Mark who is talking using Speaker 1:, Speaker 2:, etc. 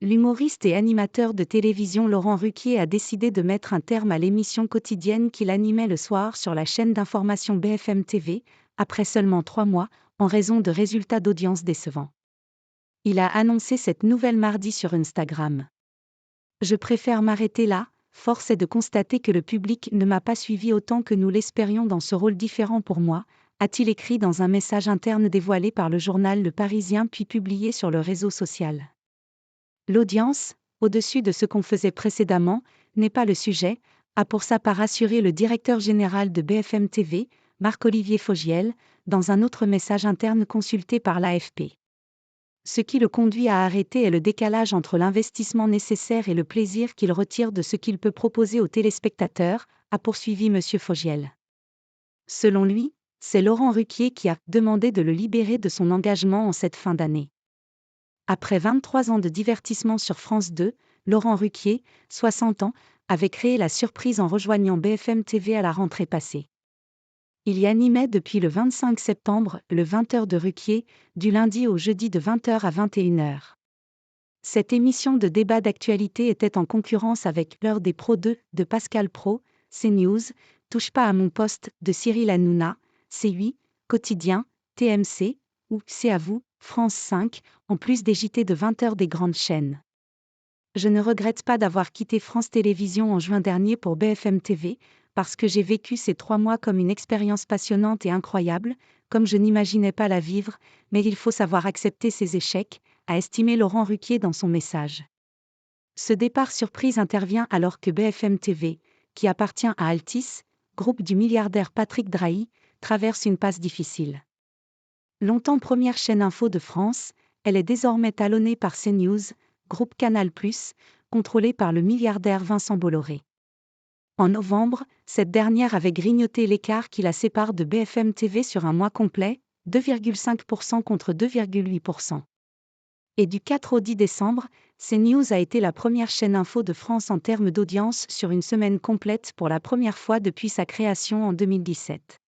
Speaker 1: L'humoriste et animateur de télévision Laurent Ruquier a décidé de mettre un terme à l'émission quotidienne qu'il animait le soir sur la chaîne d'information BFM TV, après seulement 3 mois, en raison de résultats d'audience décevants. Il a annoncé cette nouvelle mardi sur Instagram. Je préfère m'arrêter là, force est de constater que le public ne m'a pas suivi autant que nous l'espérions dans ce rôle différent pour moi, a-t-il écrit dans un message interne dévoilé par le journal Le Parisien puis publié sur le réseau social. L'audience, au-dessus de ce qu'on faisait précédemment, n'est pas le sujet, a pour sa part assuré le directeur général de BFM TV, Marc-Olivier Fogiel, dans un autre message interne consulté par l'AFP. Ce qui le conduit à arrêter est le décalage entre l'investissement nécessaire et le plaisir qu'il retire de ce qu'il peut proposer aux téléspectateurs, a poursuivi M. Fogiel. Selon lui, c'est Laurent Ruquier qui a demandé de le libérer de son engagement en cette fin d'année. Après 23 ans de divertissement sur France 2, Laurent Ruquier, 60 ans, avait créé la surprise en rejoignant BFM TV à la rentrée passée. Il y animait depuis le 25 septembre le 20h de Ruquier, du lundi au jeudi de 20h à 21h. Cette émission de débat d'actualité était en concurrence avec L'heure des pros 2 de Pascal Praud, CNews, Touche pas à mon poste de Cyril Hanouna, C8, Quotidien, TMC, ou C'est à vous, France 5, en plus des JT de 20h des grandes chaînes. Je ne regrette pas d'avoir quitté France Télévisions en juin dernier pour BFM TV, parce que j'ai vécu ces 3 mois comme une expérience passionnante et incroyable, comme je n'imaginais pas la vivre, mais il faut savoir accepter ses échecs, a estimé Laurent Ruquier dans son message. Ce départ surprise intervient alors que BFM TV, qui appartient à Altice, groupe du milliardaire Patrick Drahi, traverse une passe difficile. Longtemps première chaîne info de France, elle est désormais talonnée par CNews, groupe Canal+, contrôlé par le milliardaire Vincent Bolloré. En novembre, cette dernière avait grignoté l'écart qui la sépare de BFM TV sur un mois complet, 2,5% contre 2,8%. Et du 4 au 10 décembre, CNews a été la première chaîne info de France en termes d'audience sur une semaine complète pour la première fois depuis sa création en 2017.